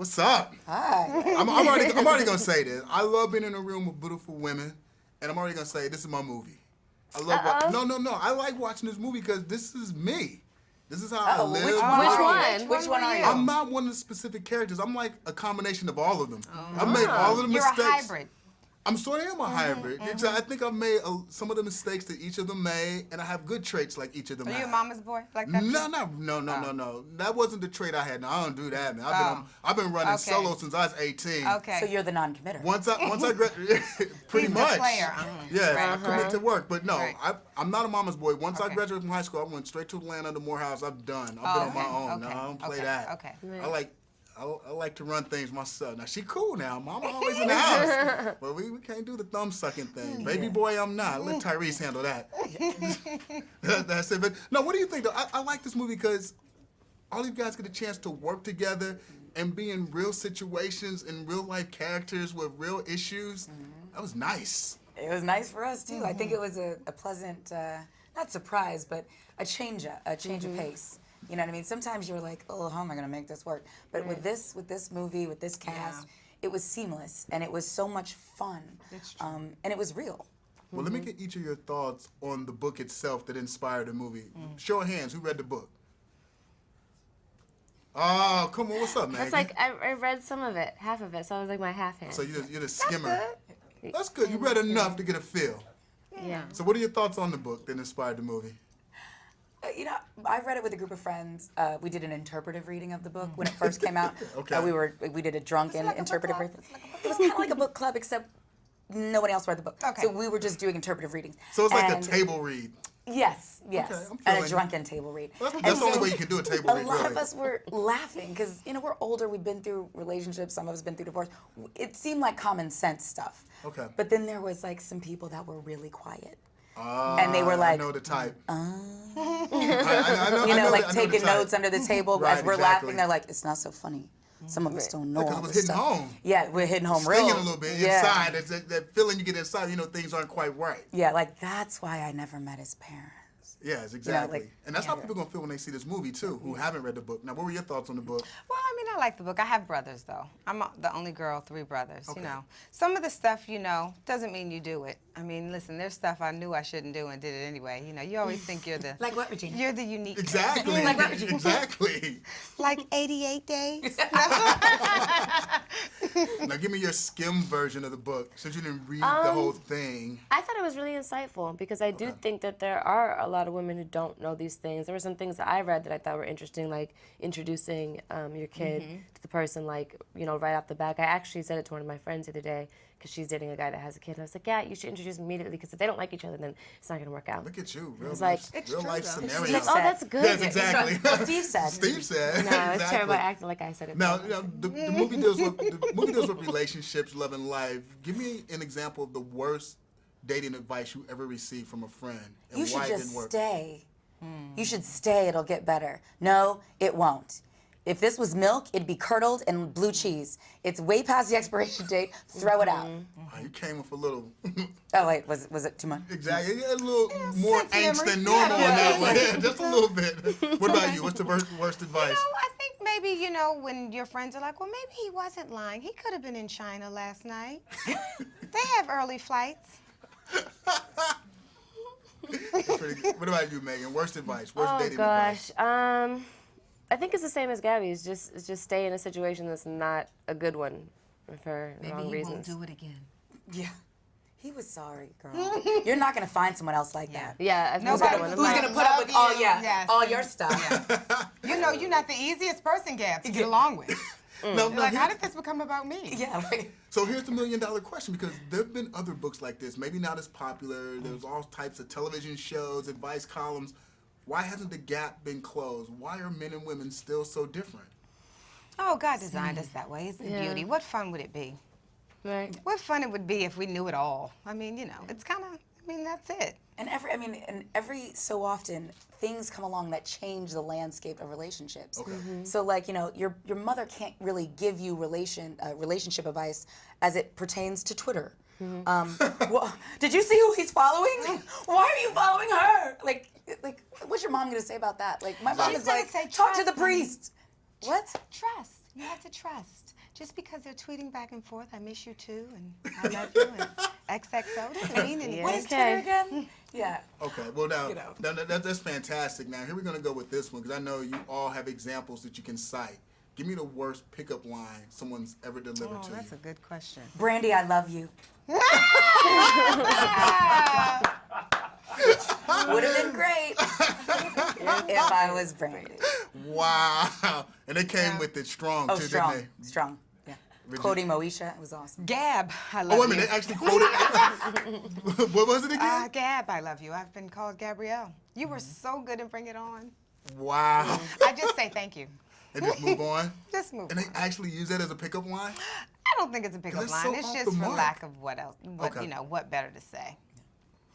What's up? Hi. I'm already gonna say this. I love being in a room with beautiful women, and I'm already gonna say this is my movie. I love. No. I like watching this movie because this is me. This is how I live. Which one are you? I'm not one of the specific characters. I'm like a combination of all of them. I've made all of the mistakes. You're a hybrid. I'm sort of a hybrid. I think I've made some of the mistakes that each of them made, and I have good traits like each of them. Are have. you a mama's boy like that? No. That wasn't the trait I had. No, I don't do that, man. I've been running solo since I was 18. Okay. So you're the non-committer. Once I graduated, pretty He's much. the player. Yeah, I commit to work, but no, Right. I'm not a mama's boy. Once I graduated from high school, I went straight to Atlanta to Morehouse. I'm done. I've been on my own. No, I don't play that. Okay. I like to run things myself. Now she cool now. Mama always in the house, but we can't do the thumb sucking thing. Baby boy, I'm not. Let Tyrese handle that. That's it. But no, what do you think though? I like this movie because all you guys get a chance to work together and be in real situations and real life characters with real issues. That was nice. It was nice for us too. I think it was a pleasant, not surprise, but a change of pace. You know what I mean? Sometimes you're like, oh, how am I gonna make this work? But with this movie, with this cast, it was seamless and it was so much fun. That's true. And it was real. Well, let me get each of your thoughts on the book itself that inspired the movie. Show of hands, who read the book? Oh, come on, what's up, man? It's like I read some of it, half of it, so I was like my half hand. So you're the skimmer. That's good. You read enough to get a feel. Yeah. So what are your thoughts on the book that inspired the movie? You know, I read it with a group of friends. We did an interpretive reading of the book when it first came out. Okay. We did a drunken interpretive reading. It was kind of like a book club, except nobody else read the book. Okay. So we were just doing interpretive readings. So it's like a table read. Yes, Okay, I'm and feeling a drunken table read. That's the only way you can do a table read, A lot really. of us were laughing because, you know, we're older, we've been through relationships, some of us been through divorce. It seemed like common sense stuff. Okay. But then there was like some people that were really quiet. And they were like, I know the type. you I know, know like the taking type. notes under the table Right, as we're exactly. laughing. They're like, it's not so funny. Some of us don't know Because all it was this hitting stuff. home. Yeah, we're hitting home Stinging real. a little bit Yeah. inside. It's that feeling you get inside, you know things aren't quite right. Yeah, like that's why I never met his parents. Yes, exactly. like- And that's how people are going to feel when they see this movie, too, who haven't read the book. Now, what were your thoughts on the book? Well, I mean, I like the book. I have brothers, though. I'm the only girl, 3 brothers, Okay. you know. Some of the stuff, you know, doesn't mean you do it. I mean, listen, there's stuff I knew I shouldn't do and did it anyway. You know, you always think you're the... Like what, Regina? You're the unique... Exactly. Like what? Exactly. Like 88 days? Now, give me your skim version of the book, since you didn't read the whole thing. I thought it was really insightful because I do think that there are a lot of women who don't know these things. There were some things that I read that I thought were interesting, like introducing your kid to the person, like, you know, right off the back. I actually said it to one of my friends the other day because she's dating a guy that has a kid. And I was like, yeah, you should introduce them immediately because if they don't like each other, then it's not going to work out. Look at you, real It's life, like- real life It's true, though. scenario. She's like, oh, that's good. Yes, exactly. That's what Steve said. Steve said. No, it's Exactly. terrible acting like I said it. Now, the movie deals with relationships, love, and life. Give me an example of the worst dating advice you ever received from a friend and You should why it just didn't work. stay. You should stay, it'll get better. No, it won't. If this was milk, it'd be curdled and blue cheese. It's way past the expiration date, throw it out. Oh, you came with a little, Oh wait, was it too much? exactly, you had a little more sense angst memory. than normal Yeah, on that yeah. one. Yeah, just a little bit. What about you? What's the worst advice? You know, I think maybe, you know, when your friends are like, well, maybe he wasn't lying. He could have been in China last night. They have early flights. That's pretty good. What about you, Meagan? Worst advice? Worst Oh dating gosh, advice? I think it's the same as Gabby's. Just stay in a situation that's not a good one for wrong reasons. it again. Yeah. He was sorry, girl. You're not gonna find someone else like that. Yeah, I've Nobody- got one. Who's gonna put up with all Yes. all your stuff? You know, you're not the easiest person, Gab, to get along with. No, You're like, how did this become about me? Yeah, like, So here's the million-dollar question, because there have been other books like this, maybe not as popular. There's all types of television shows, advice columns. Why hasn't the gap been closed? Why are men and women still so different? Oh, God designed us that way. It's the beauty. What fun would it be? Right. What fun it would be if we knew it all. I mean, you know, it's kind of, I mean, that's it. and every so often things come along that change the landscape of relationships. Okay. So like, you know, your mother can't really give you relationship advice as it pertains to Twitter. Well, did you see who he's following? Why are you following her? Like, what's your mom gonna say about that? Like, my mom She's is gonna like, say, talk to the "Trust me." priest. What? Trust. You have to trust. just because they're tweeting back and forth, I miss you too, and I love you, and XXO doesn't mean anything. What is Twitter again? Yeah. Okay, well now, You know. that's fantastic. Now here we're gonna go with this one because I know you all have examples that you can cite. Give me the worst pickup line someone's ever delivered to That's you. a good question. Brandy, I love you. Would have been great if I was Brandy. Wow, and they came with it strong Oh, too, strong, didn't they? strong. Yeah. Regina. Quoting Moesha, it was awesome. Gab, I love Oh wait a you. minute, they actually quoted. What was it again? Gab, I love you. I've been called Gabrielle. You were so good at Bring It On. Wow, I just say thank you. and just move on. Just move And on. they actually use that as a pickup line. I don't think it's a pickup it's line. so It's off just the for mark. lack of what else, Okay. what better to say.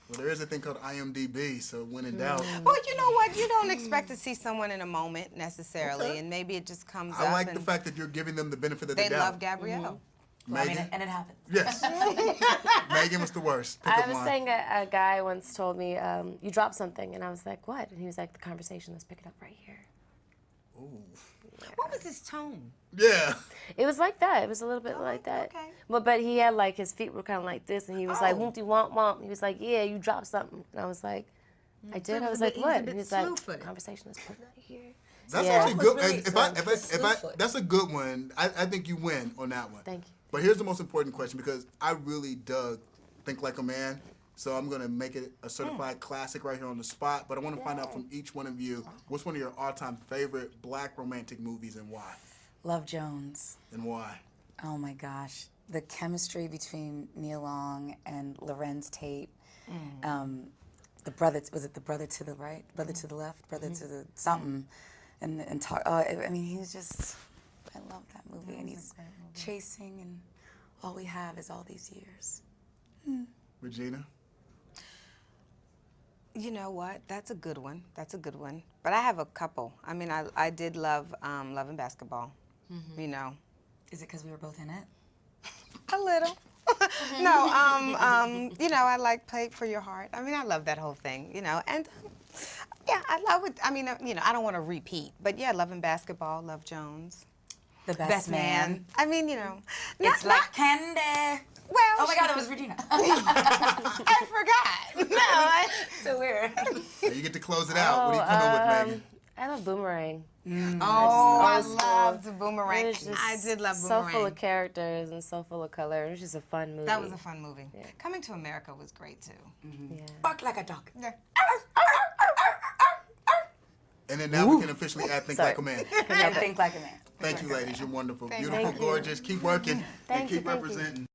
Well, there is a thing called IMDb, so when in doubt. Well, you know what? You don't expect to see someone in a moment necessarily, and maybe it just comes up. I like the and fact that you're giving them the benefit of the they doubt. love Gabrielle. Well, I mean, Meagan? and it happened. Yes. Meagan was the worst. Pickup I was line. saying a guy once told me, you dropped something, and I was like, what? And he was like, the conversation, let's pick it up right here. Ooh. What was his tone? Yeah. It was like that. It was a little bit like that. okay. But he had like his feet were kind of like this, and he was like, Oh. "Whoopty womp womp." He was like, "Yeah, you dropped something," and I was like, "I did." it I was was a like, bit- "What?" he And was a he was bit like, slew-footed. "Conversation is put right here." That's Yeah. actually That good. was really If that's a good one, I think you win on that one. Thank you. But here's the most important question because I really dug Think Like a Man. So I'm going to make it a certified classic right here on the spot. But I want to find out from each one of you, what's one of your all-time favorite black romantic movies and why? Love Jones. And why? Oh my gosh. The chemistry between Nia Long and Lorenz Tate. The brother, was it the brother to the right? Brother to the left? Brother to the something. And talk, I mean, he's just, I love that movie. And he's chasing, and all we have is all these years. Regina? You know what? That's a good one. That's a good one. But I have a couple. I mean, I did love Love and Basketball. You know, Is it because we were both in it? a little. No, you know, I like Play for Your Heart. I mean, I love that whole thing. You know, and yeah, I love it. I mean, you know, I don't want to repeat, but yeah, Love and Basketball, Love Jones, The Best, Man. I mean, you know, It's like candy. well. Oh my God, that was Regina. I forgot. No, So weird. Now you get to close it out. What are you coming with, Meagan? I love Boomerang. I so- loved Boomerang. It was just I did love so Boomerang. full of characters and so full of color. It was just a fun movie. That was a fun movie. Coming to America was great too. Yeah. Bark like a dog. Yeah. And then now we can officially add Think Sorry. Like a Man. And think like a man. Thank you, ladies. You're wonderful. Thank you. Beautiful, Thank you. gorgeous. Keep working and Thank you, keep thank you. representing.